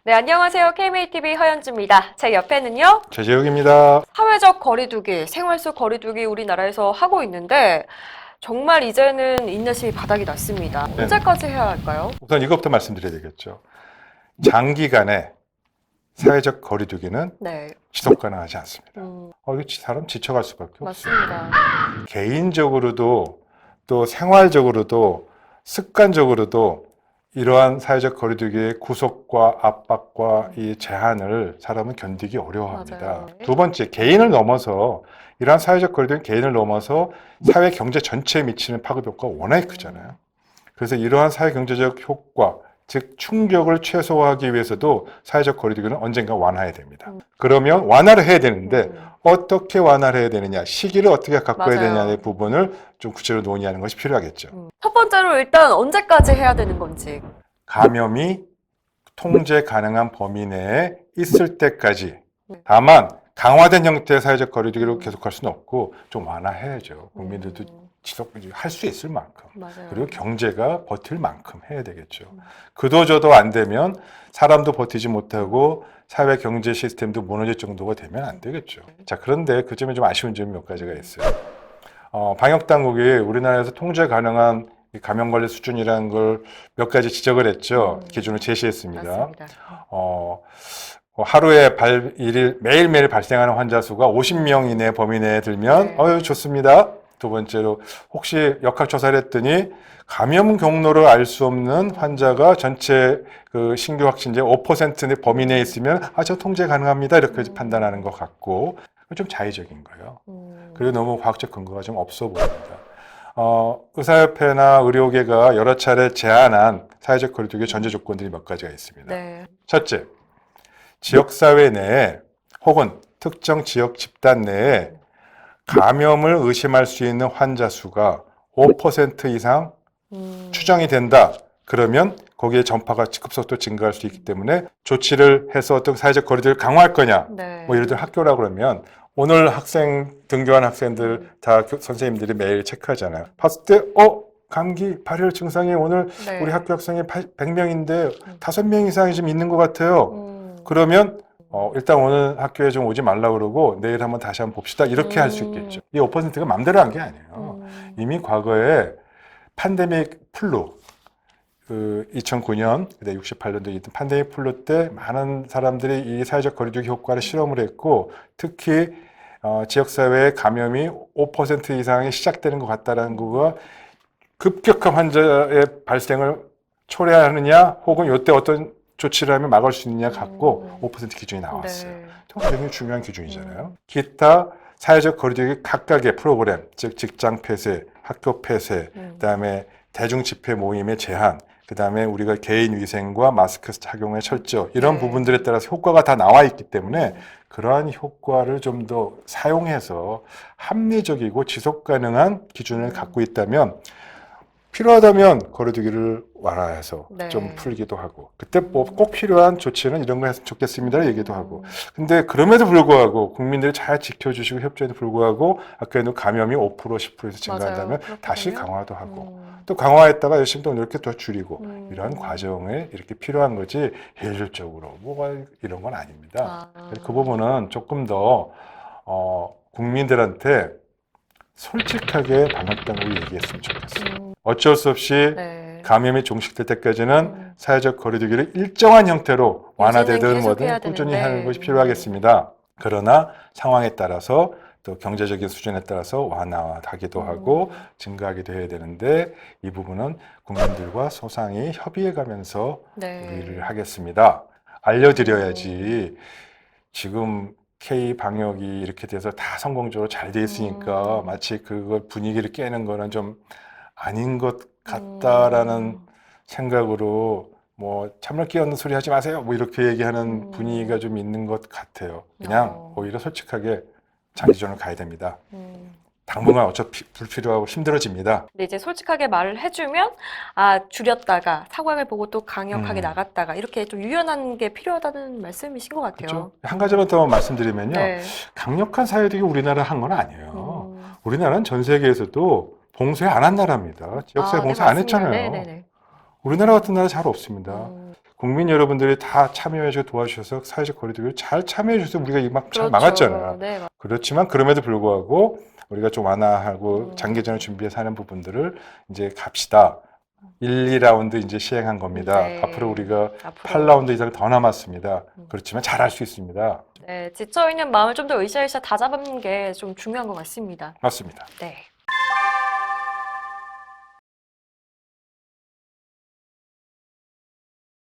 네, 안녕하세요. KBTV 허연주입니다. 제 옆에는요. 최재욱입니다. 사회적 거리두기, 생활 속 거리두기 우리나라에서 하고 있는데 정말 이제는 인내심이 바닥이 났습니다. 네. 언제까지 해야 할까요? 우선 이것부터 말씀드려야 되겠죠. 장기간의 사회적 거리두기는 네, 지속 가능하지 않습니다. 이거 사람 지쳐갈 수밖에 없어요. 맞습니다. 개인적으로도 또 생활적으로도 습관적으로도 이러한 사회적 거리두기의 구속과 압박과 이 제한을 사람은 견디기 어려워합니다. 맞아요. 두 번째, 개인을 넘어서 이러한 사회적 거리두기 개인을 넘어서 사회 경제 전체에 미치는 파급 효과가 워낙에 크잖아요. 그래서 이러한 사회 경제적 효과, 즉 충격을 최소화하기 위해서도 사회적 거리두기는 언젠가 완화해야 됩니다. 그러면 완화를 해야 되는데 어떻게 완화를 해야 되느냐, 시기를 어떻게 바꿔야 맞아요. 되냐의 부분을 좀 구체적으로 논의하는 것이 필요하겠죠. 첫 번째로 일단 언제까지 해야 되는 건지. 감염이 통제 가능한 범위 내에 있을 때까지. 다만 강화된 형태의 사회적 거리두기로 계속할 수는 없고 좀 완화해야죠. 국민들도 지속할 수 있을 만큼. 맞아요. 그리고 경제가 버틸 만큼 해야 되겠죠. 그도저도 안 되면 사람도 버티지 못하고 사회 경제 시스템도 무너질 정도가 되면 안 되겠죠. 자, 그런데 그 점에 좀 아쉬운 점이 몇 가지가 있어요. 방역 당국이 우리나라에서 통제 가능한 이 감염 관리 수준이라는 걸 몇 가지 지적을 했죠. 기준을 제시했습니다. 맞습니다. 하루에 매일매일 발생하는 환자 수가 50명 이내 범위 내에 들면 네. 좋습니다. 두 번째로 혹시 역학조사를 했더니 감염 경로를 알 수 없는 환자가 전체 그 신규 확진자 5% 범위 내에 있으면 저 통제 가능합니다. 이렇게 판단하는 것 같고 좀 자의적인 거예요. 그리고 너무 과학적 근거가 좀 없어 보입니다. 의사협회나 의료계가 여러 차례 제안한 사회적 거리두기 전제 조건들이 몇 가지가 있습니다. 네. 첫째, 지역사회 내에 혹은 특정 지역 집단 내에 감염을 의심할 수 있는 환자 수가 5% 이상 추정이 된다. 그러면 거기에 전파가 급속도로 증가할 수 있기 때문에 조치를 해서 어떤 사회적 거리두기를 강화할 거냐. 네. 뭐 예를 들어 학교라 그러면 오늘 등교한 학생들 다 선생님들이 매일 체크하잖아요. 봤을 때 감기 발열 증상이 오늘 네. 우리 학교 학생이 100명인데 5명 이상이 좀 있는 것 같아요. 그러면 일단 오늘 학교에 좀 오지 말라고 그러고 내일 한번 다시 한번 봅시다. 이렇게 할 수 있겠죠. 이 5%가 맘대로 한 게 아니에요. 이미 과거에 팬데믹 플루 2009년, 68년도에 있던 팬데믹 플루 때 많은 사람들이 이 사회적 거리두기 효과를 실험을 했고 특히 지역사회의 감염이 5% 이상이 시작되는 것 같다는 거가 급격한 환자의 발생을 초래하느냐 혹은 이때 어떤 조치를 하면 막을 수 있느냐 갖고 5% 기준이 나왔어요. 네. 굉장히 중요한 기준이잖아요. 기타 사회적 거리두기 각각의 프로그램, 즉 직장 폐쇄, 학교 폐쇄, 그다음에 대중 집회 모임의 제한, 그다음에 우리가 개인 위생과 마스크 착용의 철저 이런 네. 부분들에 따라서 효과가 다 나와 있기 때문에 그러한 효과를 좀 더 사용해서 합리적이고 지속 가능한 기준을 갖고 있다면 필요하다면 거리두기를 완화해서 네. 좀 풀기도 하고 그때 뭐 꼭 필요한 조치는 이런 거 했으면 좋겠습니다 얘기도 하고 근데 그럼에도 불구하고 국민들이 잘 지켜주시고 협조에도 불구하고 아까에도 감염이 5% 10%에서 증가한다면 맞아요. 다시 그렇거든요. 강화도 하고 또 강화했다가 열심히 또 이렇게 더 줄이고 이러한 과정에 이렇게 필요한 거지 일률적으로 뭐가 이런 건 아닙니다. 그래서 그 부분은 조금 더 국민들한테 솔직하게 방역당국이 얘기했으면 좋겠어요. 어쩔 수 없이 네. 감염이 종식될 때까지는 사회적 거리두기를 일정한 형태로 완화되든 뭐든 꾸준히 하는 것이 필요하겠습니다. 그러나 상황에 따라서 또 경제적인 수준에 따라서 완화하기도 하고 증가하기도 해야 되는데 이 부분은 국민들과 소상히 협의해가면서 네. 우리를 하겠습니다. 알려드려야지 지금 K 방역이 이렇게 돼서 다 성공적으로 잘 돼 있으니까 마치 그걸 분위기를 깨는 거는 좀 아닌 것 같다라는 생각으로 뭐 찬물 끼얹는 소리 하지 마세요 뭐 이렇게 얘기하는 분위기가 좀 있는 것 같아요. 그냥 오히려 솔직하게 장기전을 가야 됩니다. 당분간 어차피 불필요하고 힘들어집니다. 근데 이제 솔직하게 말을 해주면 줄였다가 상황을 보고 또 강력하게 나갔다가 이렇게 좀 유연한 게 필요하다는 말씀이신 것 같아요. 그렇죠? 한 가지만 더 말씀드리면요. 네. 강력한 사회들이 우리나라 한 건 아니에요. 우리나라는 전 세계에서도 봉쇄 안 한 나라입니다. 지역사회 봉쇄 안 맞습니다. 했잖아요. 네네네. 우리나라 같은 나라 잘 없습니다. 국민 여러분들이 다 참여해주고 도와주셔서 사회적 거리두기를 잘 참여해주셔서 우리가 막 잘 그렇죠. 막았잖아. 네, 그렇지만 그럼에도 불구하고 우리가 좀 완화하고 음. 장기전을 준비해서 하는 부분들을 이제 갑시다. 1, 2라운드 이제 시행한 겁니다. 네. 앞으로 우리가 앞으로 8라운드 이상 더 남았습니다. 음. 그렇지만 잘할 수 있습니다. 네, 지쳐있는 마음을 좀 더 으쌰으쌰 다잡는 게 좀 중요한 것 같습니다. 맞습니다. 네.